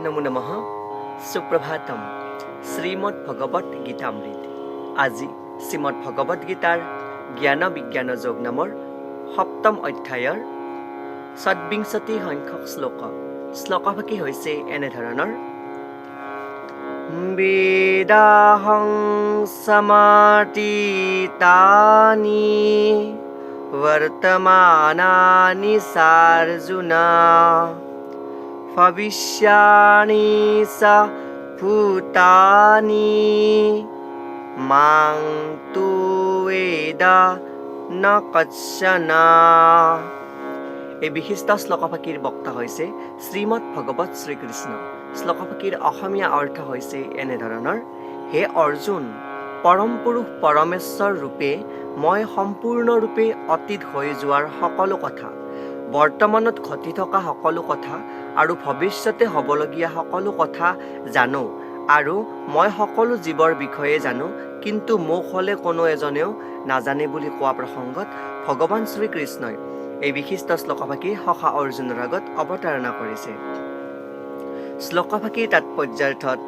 নমো নমঃ সুপ্ৰভাতম শ্ৰীমদ ভগবত গীতামৃত আজি শ্ৰীমদ ভগবত গীতাৰ জ্ঞান বিজ্ঞান যোগ নামৰ সপ্তম অধ্যায়ৰ ২৬ সংখ্যক শ্লোকভাগী হৈছে এনেধৰণৰ বেদাহং সমাৰ্তিতানি वर्तमानानि सार्जुना भविष्याणि स भूतानि मां तु वेद न कश्चन। এই বিশিষ্ট শ্লোকভাগীৰ বক্তা হৈছে শ্ৰীমদ ভগৱত শ্ৰীকৃষ্ণ। শ্লোকভাগীৰ অসমীয়া অৰ্থ হৈছে এনেধৰণৰ: হে অৰ্জুন, পৰম পুৰুষ পৰমেশ্বৰ ৰূপে মই সম্পূৰ্ণৰূপে অতীত হৈ যোৱাৰ সকলো কথা, বৰ্তমানত ঘটি থকা সকলো কথা আৰু ভৱিষ্যতে হ'বলগীয়া সকলো কথা জানো, আৰু মই সকলো জীৱৰ বিষয়ে জানো, কিন্তু মোক হ'লে কোনো এজনেও নাজানে বুলি কোৱা প্ৰসংগত ভগৱান শ্ৰীকৃষ্ণই এই বিশিষ্ট শ্লোকভাগী সখা অৰ্জুনৰ আগত অৱতাৰণা কৰিছে। শ্লোকভাগীৰ তাৎপৰ্যাৰ্থত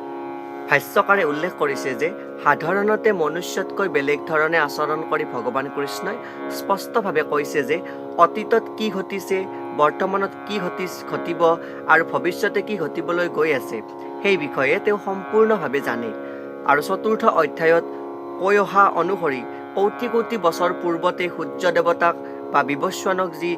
ভাষ্যকাৰে উল্লেখ কৰিছে যে সাধাৰণতে মনুষ্যতকৈ বেলেগ ধৰণে আচৰণ কৰি ভগৱান কৃষ্ণই স্পষ্টভাৱে কৈছে যে অতীতত কি ঘটিছে, বৰ্তমানত কি ঘটিব আৰু ভৱিষ্যতে কি ঘটিবলৈ গৈ আছে সেই বিষয়ে তেওঁ সম্পূৰ্ণভাৱে জানে। আৰু চতুৰ্থ অধ্যায়ত কৈ অহা অনুসৰি কোটি কোটি বছৰ পূৰ্বতে সূৰ্য দেৱতাক বা বিৱস্বানক যি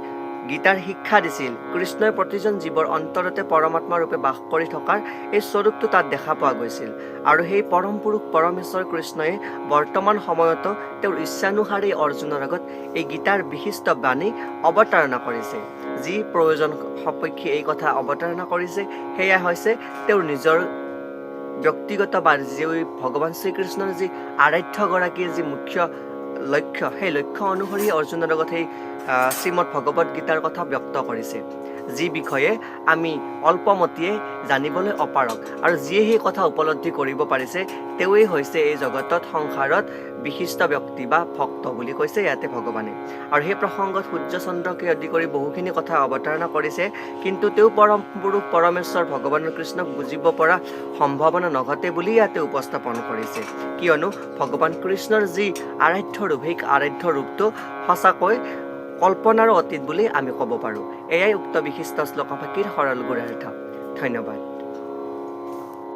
গীতাৰ শিক্ষা দিছিল, কৃষ্ণই প্ৰতিজন জীৱৰ অন্তৰতে পৰমাত্মা ৰূপে বাস কৰি থকাৰ এই স্বৰূপটো তাত দেখা পোৱা গৈছিল। আৰু সেই পৰম পুৰুষ পৰমেশ্বৰ কৃষ্ণই বৰ্তমান সময়তো তেওঁৰ ইচ্ছানুসাৰে অৰ্জুনৰ আগত এই গীতাৰ বিশিষ্ট বাণী অৱতাৰণা কৰিছে। যি প্ৰয়োজন সপক্ষে এই কথা অৱতাৰণা কৰিছে সেয়া হৈছে তেওঁৰ নিজৰ ব্যক্তিগত বা যি ভগৱান শ্ৰীকৃষ্ণৰ যি আৰাধ্যগৰাকীৰ যি মুখ্য লক্ষ্য, সেই লক্ষ্য অনুসৰি অৰ্জুনৰ লগত সেই শ্ৰীমদ ভগৱত গীতাৰ কথা ব্যক্ত কৰিছে, যি বিষয়ে আমি অল্পমতিয়ে জানিবলৈ অপাৰক। আৰু যিয়ে সেই কথা উপলব্ধি কৰিব পাৰিছে তেওঁৱেই হৈছে এই জগতত সংসাৰত বিশিষ্ট ব্যক্তি বা ভক্ত বুলি কৈছে ইয়াতে ভগৱানে। আৰু সেই প্ৰসংগত সূৰ্য চন্দ্ৰকে আদি কৰি বহুখিনি কথা অৱতাৰণা কৰিছে, কিন্তু তেওঁ পৰম পুৰুষ পৰমেশ্বৰ ভগৱানৰ কৃষ্ণক বুজিব পৰা সম্ভাৱনা নঘটে বুলি ইয়াতে উপস্থাপন কৰিছে, কিয়নো ভগৱান কৃষ্ণৰ যি আৰাধ্য ৰূপ, সেই আৰাধ্য ৰূপটো সঁচাকৈ কল্পনাৰো অতীত বুলি আমি ক'ব পাৰোঁ। এয়াই উক্ত বিশিষ্ট শ্লোকভাগীৰ সৰল গুঢ়াৰ্থ। ধন্যবাদ।